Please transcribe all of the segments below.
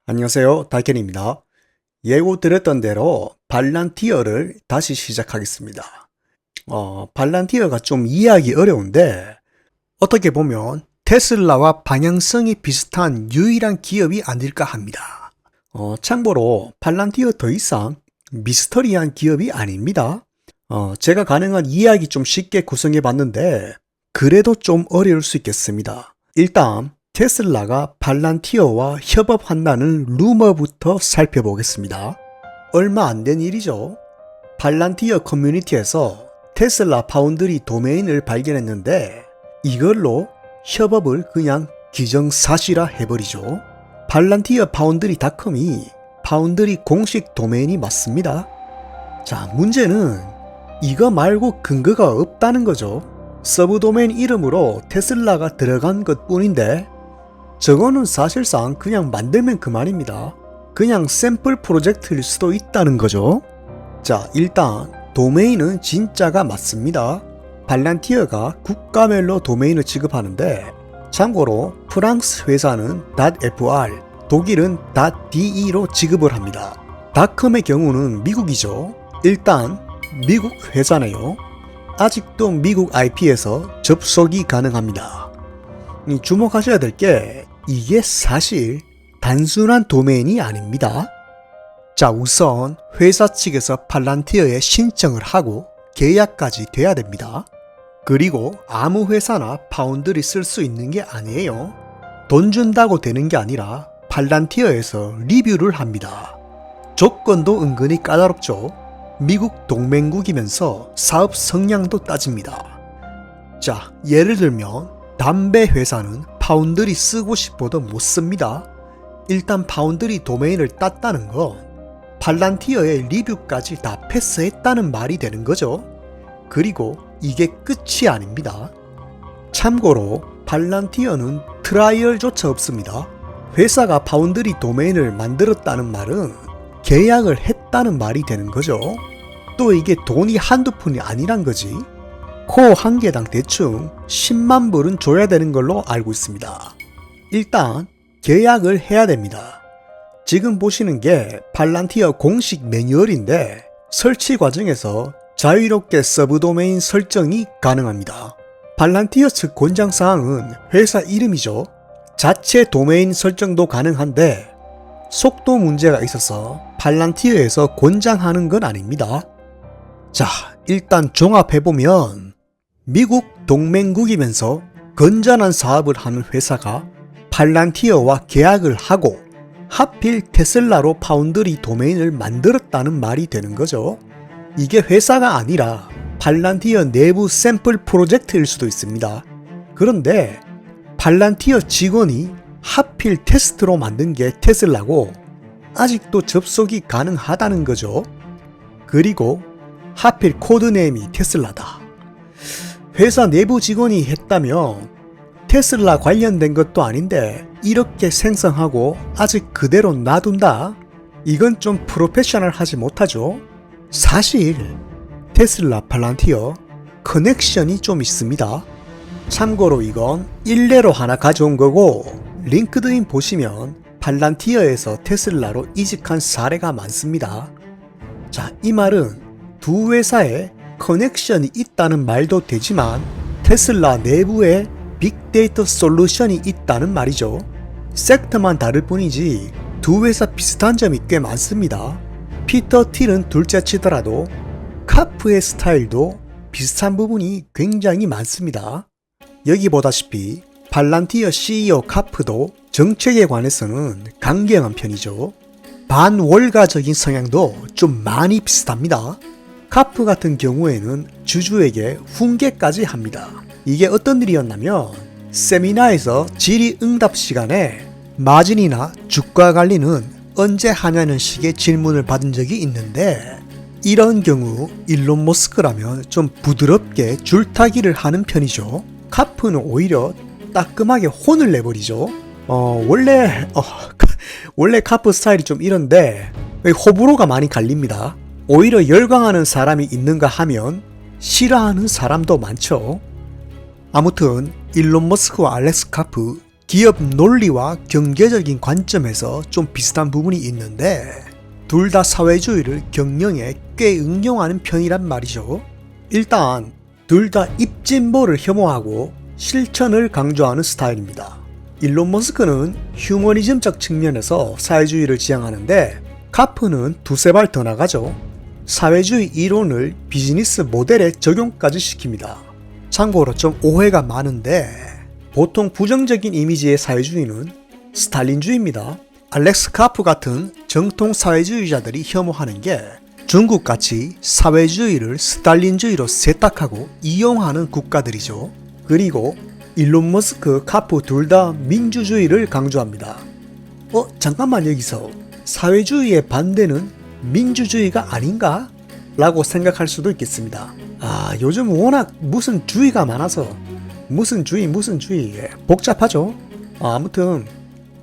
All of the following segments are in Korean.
안녕하세요. 달켄입니다. 예고드렸던 대로 발란티어를 다시 시작하겠습니다. 발란티어가 좀 이해하기 어려운데 어떻게 보면 테슬라와 방향성이 비슷한 유일한 기업이 아닐까 합니다. 참고로 발란티어 더 이상 미스터리한 기업이 아닙니다. 제가 가능한 이해하기 좀 쉽게 구성해 봤는데 그래도 좀 어려울 수 있겠습니다. 일단 테슬라가 발란티어와 협업한다는 루머부터 살펴보겠습니다. 얼마 안 된 일이죠. 발란티어 커뮤니티에서 테슬라 파운드리 도메인을 발견했는데 이걸로 협업을 그냥 기정사실화 해버리죠. 발란티어 파운드리닷컴이 파운드리 공식 도메인이 맞습니다. 자, 문제는 이거 말고 근거가 없다는 거죠. 서브 도메인 이름으로 테슬라가 들어간 것 뿐인데 저거는 사실상 그냥 만들면 그만입니다. 그냥 샘플 프로젝트일 수도 있다는 거죠. 자, 일단 도메인은 진짜가 맞습니다. 발란티어가 국가별로 도메인을 지급하는데 참고로 프랑스 회사는 .fr, 독일은 .de로 지급을 합니다. 닷컴의 경우는 미국이죠. 일단 미국 회사네요. 아직도 미국 IP에서 접속이 가능합니다. 주목하셔야 될 게 이게 사실 단순한 도메인이 아닙니다. 자, 우선 회사 측에서 발란티어에 신청을 하고 계약까지 돼야 됩니다. 그리고 아무 회사나 파운드리 쓸 수 있는 게 아니에요. 돈 준다고 되는 게 아니라 발란티어에서 리뷰를 합니다. 조건도 은근히 까다롭죠. 미국 동맹국이면서 사업 성향도 따집니다. 자, 예를 들면 담배 회사는 파운드리 쓰고 싶어도 못 씁니다. 일단 파운드리 도메인을 땄다는 건 발란티어의 리뷰까지 다 패스했다는 말이 되는 거죠. 그리고 이게 끝이 아닙니다. 참고로 발란티어는 트라이얼조차 없습니다. 회사가 파운드리 도메인을 만들었다는 말은 계약을 했다는 말이 되는 거죠. 또 이게 돈이 한두 푼이 아니란 거지. 코어 한 개당 대충 10만 불은 줘야 되는 걸로 알고 있습니다. 일단 계약을 해야 됩니다. 지금 보시는 게 발란티어 공식 매뉴얼인데 설치 과정에서 자유롭게 서브 도메인 설정이 가능합니다. 발란티어 측 권장사항은 회사 이름이죠. 자체 도메인 설정도 가능한데 속도 문제가 있어서 발란티어에서 권장하는 건 아닙니다. 자, 일단 종합해보면 미국 동맹국이면서 건전한 사업을 하는 회사가 발란티어와 계약을 하고 하필 테슬라로 파운드리 도메인을 만들었다는 말이 되는 거죠. 이게 회사가 아니라 발란티어 내부 샘플 프로젝트일 수도 있습니다. 그런데 발란티어 직원이 하필 테스트로 만든 게 테슬라고 아직도 접속이 가능하다는 거죠. 그리고 하필 코드네임이 테슬라다. 회사 내부 직원이 했다면 테슬라 관련된 것도 아닌데 이렇게 생성하고 아직 그대로 놔둔다? 이건 좀 프로페셔널하지 못하죠. 사실 테슬라 발란티어 커넥션이 좀 있습니다. 참고로 이건 일례로 하나 가져온 거고 링크드인 보시면 발란티어에서 테슬라로 이직한 사례가 많습니다. 자, 이 말은 두 회사에 커넥션이 있다는 말도 되지만 테슬라 내부에 빅데이터 솔루션이 있다는 말이죠. 섹터만 다를 뿐이지 두 회사 비슷한 점이 꽤 많습니다. 피터 틸은 둘째 치더라도 카프의 스타일도 비슷한 부분이 굉장히 많습니다. 여기 보다시피 발란티어 CEO 카프도 정책에 관해서는 강경한 편이죠. 반월가적인 성향도 좀 많이 비슷합니다. 카프 같은 경우에는 주주에게 훈계까지 합니다. 이게 어떤 일이었냐면 세미나에서 질의응답 시간에 마진이나 주가 관리는 언제 하냐는 식의 질문을 받은 적이 있는데 이런 경우 일론 머스크라면 좀 부드럽게 줄타기를 하는 편이죠. 카프는 오히려 따끔하게 혼을 내버리죠. 원래 카프 스타일이 좀 이런데 호불호가 많이 갈립니다. 오히려 열광하는 사람이 있는가 하면 싫어하는 사람도 많죠. 아무튼 일론 머스크와 알렉스 카프 기업 논리와 경제적인 관점에서 좀 비슷한 부분이 있는데 둘 다 사회주의를 경영에 꽤 응용하는 편이란 말이죠. 일단 둘 다 입진보를 혐오하고 실천을 강조하는 스타일입니다. 일론 머스크는 휴머니즘적 측면에서 사회주의를 지향하는데 카프는 두세 발 더 나가죠. 사회주의 이론을 비즈니스 모델에 적용까지 시킵니다. 참고로 좀 오해가 많은데 보통 부정적인 이미지의 사회주의는 스탈린주의입니다. 알렉스 카프 같은 정통 사회주의자들이 혐오하는 게 중국같이 사회주의를 스탈린주의로 세탁하고 이용하는 국가들이죠. 그리고 일론 머스크, 카프 둘 다 민주주의를 강조합니다. 잠깐만, 여기서 사회주의의 반대는 민주주의가 아닌가? 라고 생각할 수도 있겠습니다. 요즘 워낙 무슨 주의가 많아서 무슨 주의 복잡하죠. 아무튼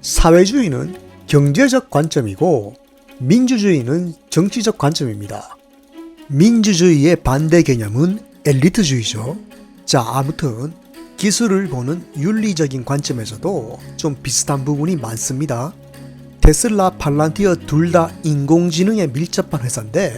사회주의는 경제적 관점이고 민주주의는 정치적 관점입니다. 민주주의의 반대 개념은 엘리트주의죠. 자, 아무튼 기술을 보는 윤리적인 관점에서도 좀 비슷한 부분이 많습니다. 테슬라, 팔란티어 둘 다 인공지능에 밀접한 회사인데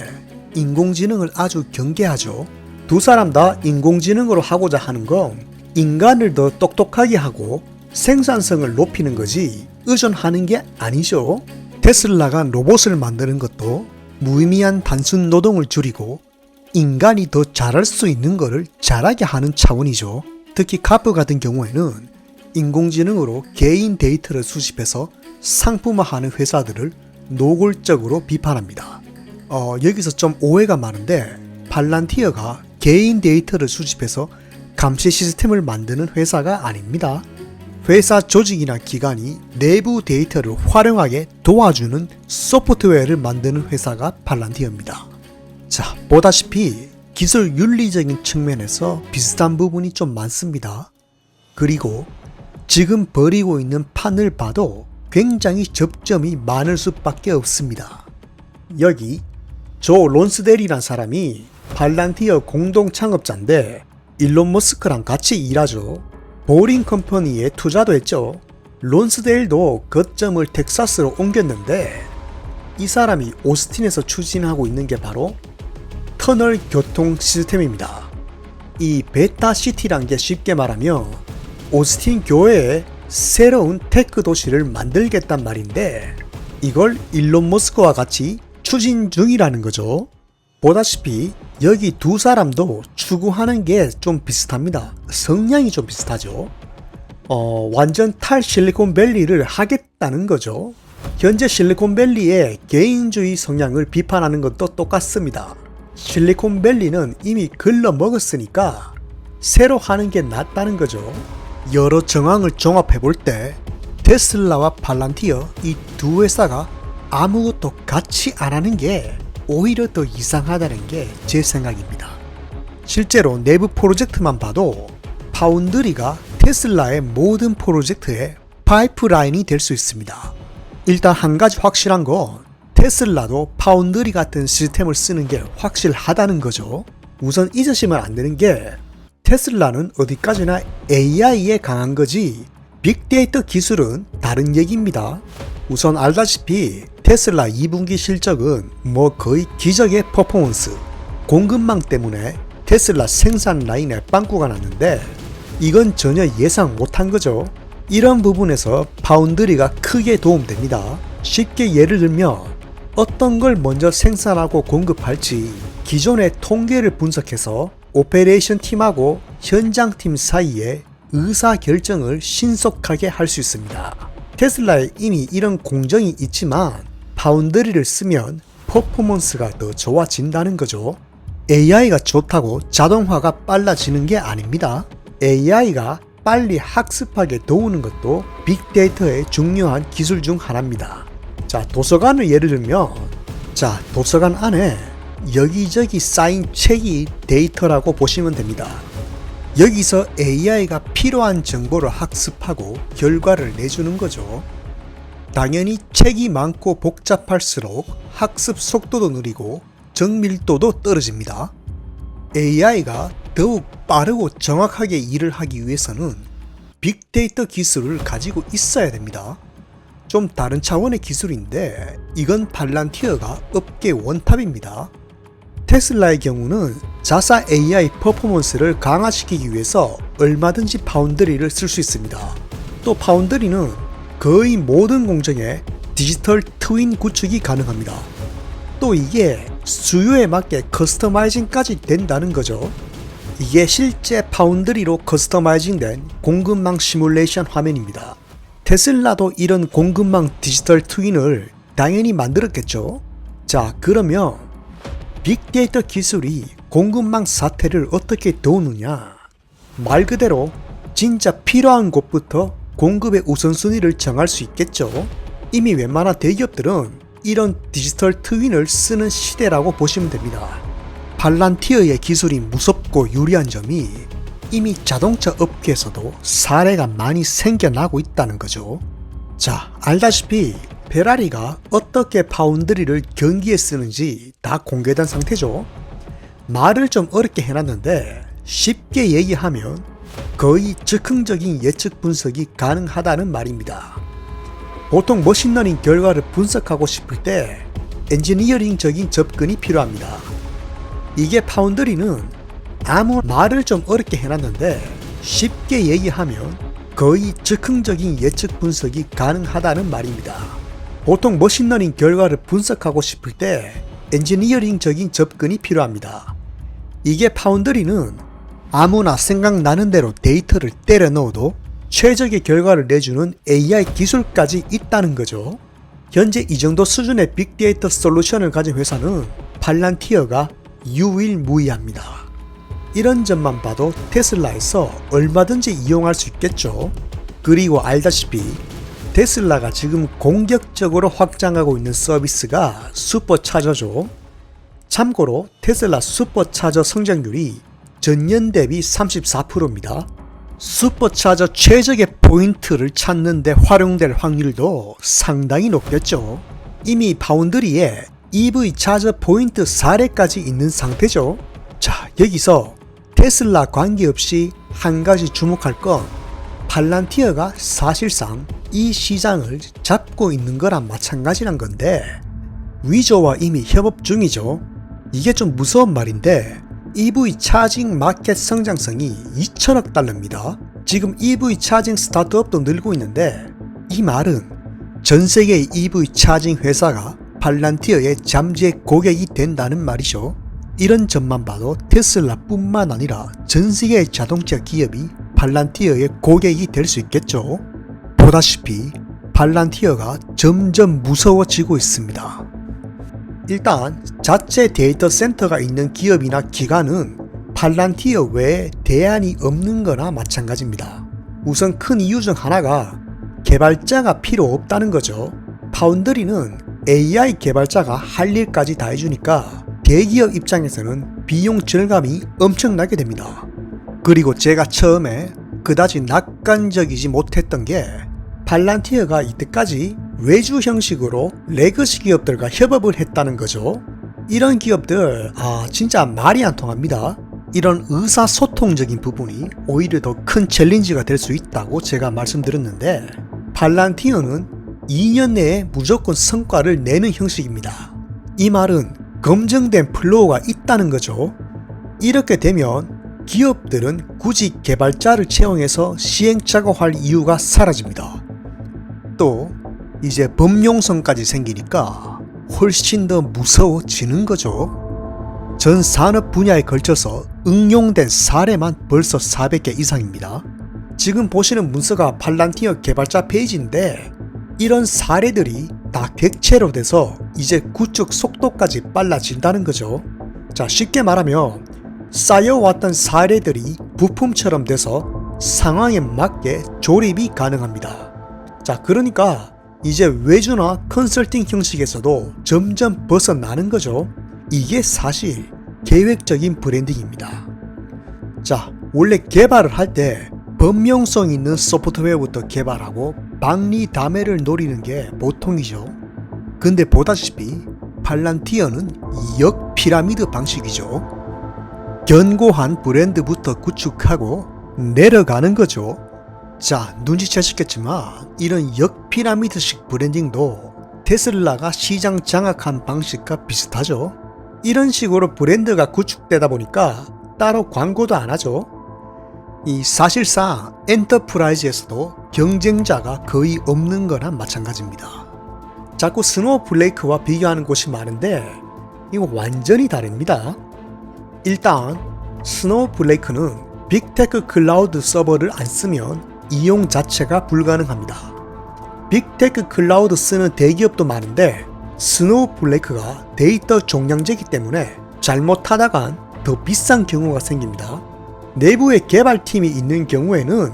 인공지능을 아주 경계하죠. 두 사람 다 인공지능으로 하고자 하는 건 인간을 더 똑똑하게 하고 생산성을 높이는 거지 의존하는 게 아니죠. 테슬라가 로봇을 만드는 것도 무의미한 단순 노동을 줄이고 인간이 더 잘할 수 있는 것을 잘하게 하는 차원이죠. 특히 카프 같은 경우에는 인공지능으로 개인 데이터를 수집해서 상품화하는 회사들을 노골적으로 비판합니다. 여기서 좀 오해가 많은데 팔란티어가 개인 데이터를 수집해서 감시 시스템을 만드는 회사가 아닙니다. 회사 조직이나 기관이 내부 데이터를 활용하게 도와주는 소프트웨어를 만드는 회사가 팔란티어입니다. 자, 보다시피 기술 윤리적인 측면에서 비슷한 부분이 좀 많습니다. 그리고 지금 벌이고 있는 판을 봐도 굉장히 접점이 많을 수밖에 없습니다. 여기 조 론스델이란 사람이 팔란티어 공동 창업자인데 일론 머스크랑 같이 일하죠. 보링 컴퍼니에 투자도 했죠. 론스데일도 거점을 텍사스로 옮겼는데 이 사람이 오스틴에서 추진하고 있는 게 바로 터널 교통 시스템입니다. 이 베타시티란 게 쉽게 말하면 오스틴 교외에 새로운 테크 도시를 만들겠단 말인데 이걸 일론 머스크와 같이 추진 중이라는 거죠. 보다시피 여기 두 사람도 추구하는 게 좀 비슷합니다. 성향이 좀 비슷하죠. 완전 탈실리콘밸리를 하겠다는 거죠. 현재 실리콘밸리의 개인주의 성향을 비판하는 것도 똑같습니다. 실리콘밸리는 이미 글러먹었으니까 새로 하는 게 낫다는 거죠. 여러 정황을 종합해 볼 때 테슬라와 팔란티어 이 두 회사가 아무것도 같이 안 하는 게 오히려 더 이상하다는 게 제 생각입니다. 실제로 내부 프로젝트만 봐도 파운드리가 테슬라의 모든 프로젝트의 파이프라인이 될 수 있습니다. 일단 한 가지 확실한 건 테슬라도 파운드리 같은 시스템을 쓰는 게 확실하다는 거죠. 우선 잊으시면 안 되는 게 테슬라는 어디까지나 AI에 강한 거지 빅데이터 기술은 다른 얘기입니다. 우선 알다시피 테슬라 2분기 실적은 거의 기적의 퍼포먼스, 공급망 때문에 테슬라 생산 라인에 빵꾸가 났는데 이건 전혀 예상 못한 거죠. 이런 부분에서 파운드리가 크게 도움됩니다. 쉽게 예를 들면 어떤 걸 먼저 생산하고 공급할지 기존의 통계를 분석해서 오페레이션 팀하고 현장 팀 사이에 의사결정을 신속하게 할 수 있습니다. 테슬라에 이미 이런 공정이 있지만 파운드리를 쓰면 퍼포먼스가 더 좋아진다는 거죠. AI가 좋다고 자동화가 빨라지는 게 아닙니다. AI가 빨리 학습하게 도우는 것도 빅데이터의 중요한 기술 중 하나입니다. 자, 도서관을 예를 들면 도서관 안에 여기저기 쌓인 책이 데이터라고 보시면 됩니다. 여기서 AI가 필요한 정보를 학습하고 결과를 내주는 거죠. 당연히 책이 많고 복잡할수록 학습 속도도 느리고 정밀도도 떨어집니다. AI가 더욱 빠르고 정확하게 일을 하기 위해서는 빅데이터 기술을 가지고 있어야 됩니다. 좀 다른 차원의 기술인데 이건 팔란티어가 업계 원탑입니다. 테슬라의 경우는 자사 AI 퍼포먼스를 강화시키기 위해서 얼마든지 파운드리를 쓸 수 있습니다. 또 파운드리는 거의 모든 공정에 디지털 트윈 구축이 가능합니다. 또 이게 수요에 맞게 커스터마이징까지 된다는 거죠. 이게 실제 파운드리로 커스터마이징된 공급망 시뮬레이션 화면입니다. 테슬라도 이런 공급망 디지털 트윈을 당연히 만들었겠죠. 자, 그러면 빅데이터 기술이 공급망 사태를 어떻게 도우느냐? 말 그대로 진짜 필요한 곳부터 공급의 우선순위를 정할 수 있겠죠. 이미 웬만한 대기업들은 이런 디지털 트윈을 쓰는 시대라고 보시면 됩니다. 팔란티어의 기술이 무섭고 유리한 점이 이미 자동차 업계에서도 사례가 많이 생겨나고 있다는 거죠. 자, 알다시피 페라리가 어떻게 파운드리를 경기에 쓰는지 다 공개된 상태죠. 말을 좀 어렵게 해놨는데 쉽게 얘기하면 거의 즉흥적인 예측 분석이 가능하다는 말입니다. 보통 머신러닝 결과를 분석하고 싶을 때 엔지니어링적인 접근이 필요합니다. 이게 파운드리는 말을 좀 어렵게 해놨는데 쉽게 얘기하면 거의 즉흥적인 예측 분석이 가능하다는 말입니다. 보통 머신러닝 결과를 분석하고 싶을 때 엔지니어링적인 접근이 필요합니다. 이게 파운드리는 아무나 생각나는 대로 데이터를 때려 넣어도 최적의 결과를 내주는 AI 기술까지 있다는 거죠. 현재 이 정도 수준의 빅데이터 솔루션을 가진 회사는 팔란티어가 유일무이합니다. 이런 점만 봐도 테슬라에서 얼마든지 이용할 수 있겠죠. 그리고 알다시피 테슬라가 지금 공격적으로 확장하고 있는 서비스가 슈퍼차저죠. 참고로 테슬라 슈퍼차저 성장률이 전년 대비 34%입니다. 슈퍼차저 최적의 포인트를 찾는 데 활용될 확률도 상당히 높겠죠. 이미 파운드리에 EV 차저 포인트 사례까지 있는 상태죠. 자, 여기서 테슬라 관계없이 한 가지 주목할 건 팔란티어가 사실상 이 시장을 잡고 있는 거랑 마찬가지란 건데 위저와 이미 협업 중이죠. 이게 좀 무서운 말인데 EV 차징 마켓 성장성이 2천억 달러입니다. 지금 EV 차징 스타트업도 늘고 있는데 이 말은 전 세계의 EV 차징 회사가 팔란티어의 잠재 고객이 된다는 말이죠. 이런 점만 봐도 테슬라뿐만 아니라 전 세계의 자동차 기업이 팔란티어의 고객이 될 수 있겠죠. 보다시피 팔란티어가 점점 무서워지고 있습니다. 일단 자체 데이터 센터가 있는 기업이나 기관은 팔란티어 외에 대안이 없는 거나 마찬가지입니다. 우선 큰 이유 중 하나가 개발자가 필요 없다는 거죠. 파운드리는 AI 개발자가 할 일까지 다 해주니까 대기업 입장에서는 비용 절감이 엄청나게 됩니다. 그리고 제가 처음에 그다지 낙관적이지 못했던 게 팔란티어가 이때까지 외주 형식으로 레거시 기업들과 협업을 했다는 거죠. 이런 기업들 진짜 말이 안 통합니다. 이런 의사소통적인 부분이 오히려 더 큰 챌린지가 될 수 있다고 제가 말씀드렸는데 팔란티어는 2년 내에 무조건 성과를 내는 형식입니다. 이 말은 검증된 플로우가 있다는 거죠. 이렇게 되면 기업들은 굳이 개발자를 채용해서 시행 작업할 이유가 사라집니다. 또 이제 범용성까지 생기니까 훨씬 더 무서워지는 거죠. 전 산업 분야에 걸쳐서 응용된 사례만 벌써 400개 이상입니다. 지금 보시는 문서가 팔란티어 개발자 페이지인데 이런 사례들이 다 객체로 돼서 이제 구축 속도까지 빨라진다는 거죠. 자, 쉽게 말하면 쌓여왔던 사례들이 부품처럼 돼서 상황에 맞게 조립이 가능합니다. 자, 그러니까 이제 외주나 컨설팅 형식에서도 점점 벗어나는 거죠. 이게 사실 계획적인 브랜딩입니다. 자, 원래 개발을 할 때 범용성 있는 소프트웨어부터 개발하고 박리다매를 노리는 게 보통이죠. 근데 보다시피 팔란티어는 역피라미드 방식이죠. 견고한 브랜드부터 구축하고 내려가는 거죠. 자, 눈치채셨겠지만 이런 역피라미드식 브랜딩도 테슬라가 시장 장악한 방식과 비슷하죠. 이런 식으로 브랜드가 구축되다 보니까 따로 광고도 안 하죠. 이 사실상 엔터프라이즈에서도 경쟁자가 거의 없는 거나 마찬가지입니다. 자꾸 스노우플레이크와 비교하는 곳이 많은데 이거 완전히 다릅니다. 일단 스노우플레이크는 빅테크 클라우드 서버를 안 쓰면 이용 자체가 불가능합니다. 빅테크 클라우드 쓰는 대기업도 많은데 스노우플레이크가 데이터 종량제이기 때문에 잘못하다간 더 비싼 경우가 생깁니다. 내부에 개발팀이 있는 경우에는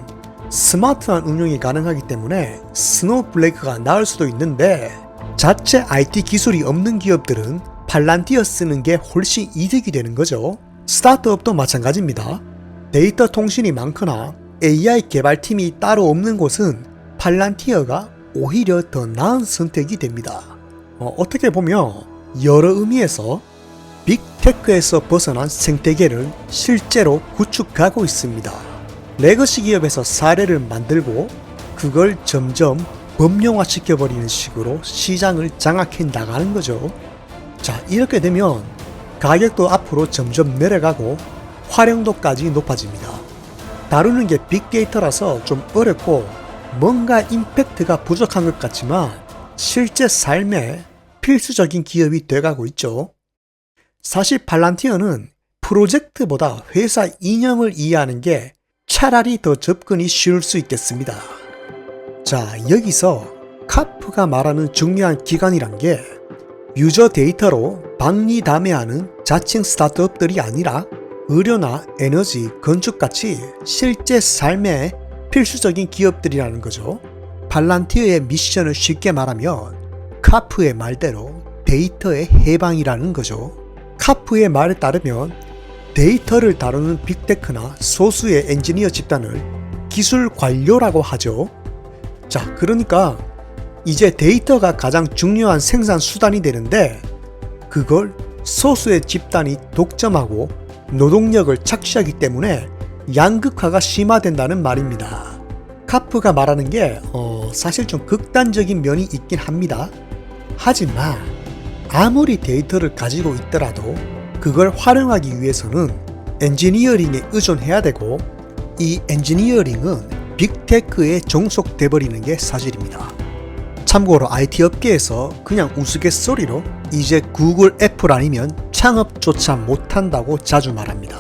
스마트한 운용이 가능하기 때문에 스노우플레이크가 나을 수도 있는데 자체 IT 기술이 없는 기업들은 팔란티어 쓰는 게 훨씬 이득이 되는 거죠. 스타트업도 마찬가지입니다. 데이터 통신이 많거나 AI 개발팀이 따로 없는 곳은 팔란티어가 오히려 더 나은 선택이 됩니다. 어떻게 보면 여러 의미에서 빅테크에서 벗어난 생태계를 실제로 구축하고 있습니다. 레거시 기업에서 사례를 만들고 그걸 점점 법령화시켜버리는 식으로 시장을 장악해 나가는 거죠. 자, 이렇게 되면 가격도 앞으로 점점 내려가고 활용도까지 높아집니다. 다루는 게 빅데이터라서 좀 어렵고 뭔가 임팩트가 부족한 것 같지만 실제 삶에 필수적인 기업이 돼가고 있죠. 사실 팔란티어는 프로젝트보다 회사 이념을 이해하는 게 차라리 더 접근이 쉬울 수 있겠습니다. 자, 여기서 카프가 말하는 중요한 기관이란 게 유저 데이터로 박리담회하는 자칭 스타트업들이 아니라 의료나 에너지, 건축같이 실제 삶의 필수적인 기업들이라는 거죠. 팔란티어의 미션을 쉽게 말하면 카프의 말대로 데이터의 해방이라는 거죠. 카프의 말에 따르면 데이터를 다루는 빅테크나 소수의 엔지니어 집단을 기술 관료라고 하죠. 자, 그러니까 이제 데이터가 가장 중요한 생산 수단이 되는데 그걸 소수의 집단이 독점하고 노동력을 착취하기 때문에 양극화가 심화된다는 말입니다. 카프가 말하는 게 사실 좀 극단적인 면이 있긴 합니다. 하지만 아무리 데이터를 가지고 있더라도 그걸 활용하기 위해서는 엔지니어링에 의존해야 되고 이 엔지니어링은 빅테크에 종속돼 버리는 게 사실입니다. 참고로 IT 업계에서 그냥 우스갯소리로 이제 구글, 애플 아니면 창업조차 못한다고 자주 말합니다.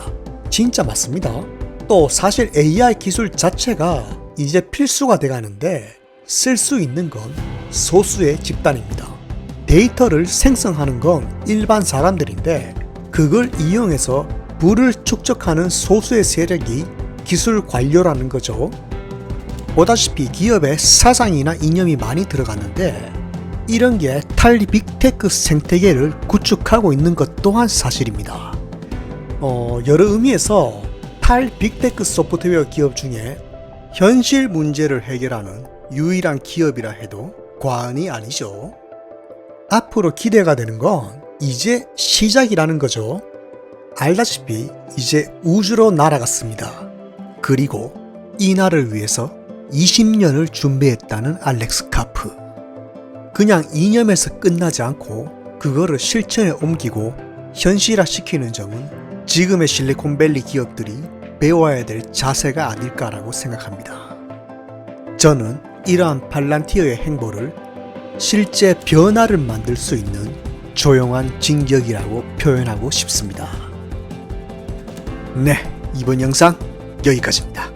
진짜 맞습니다. 또 사실 AI 기술 자체가 이제 필수가 돼가는데 쓸 수 있는 건 소수의 집단입니다. 데이터를 생성하는 건 일반 사람들인데 그걸 이용해서 부를 축적하는 소수의 세력이 기술 관료라는 거죠. 보다시피 기업의 사상이나 이념이 많이 들어갔는데 이런 게 탈 빅테크 생태계를 구축하고 있는 것 또한 사실입니다. 여러 의미에서 탈 빅테크 소프트웨어 기업 중에 현실 문제를 해결하는 유일한 기업이라 해도 과언이 아니죠. 앞으로 기대가 되는 건 이제 시작이라는 거죠. 알다시피 이제 우주로 날아갔습니다. 그리고 이 날을 위해서 20년을 준비했다는 알렉스 카프. 그냥 이념에서 끝나지 않고 그거를 실천에 옮기고 현실화 시키는 점은 지금의 실리콘밸리 기업들이 배워야 될 자세가 아닐까라고 생각합니다. 저는 이러한 팔란티어의 행보를 실제 변화를 만들 수 있는 조용한 진격이라고 표현하고 싶습니다. 네, 이번 영상 여기까지입니다.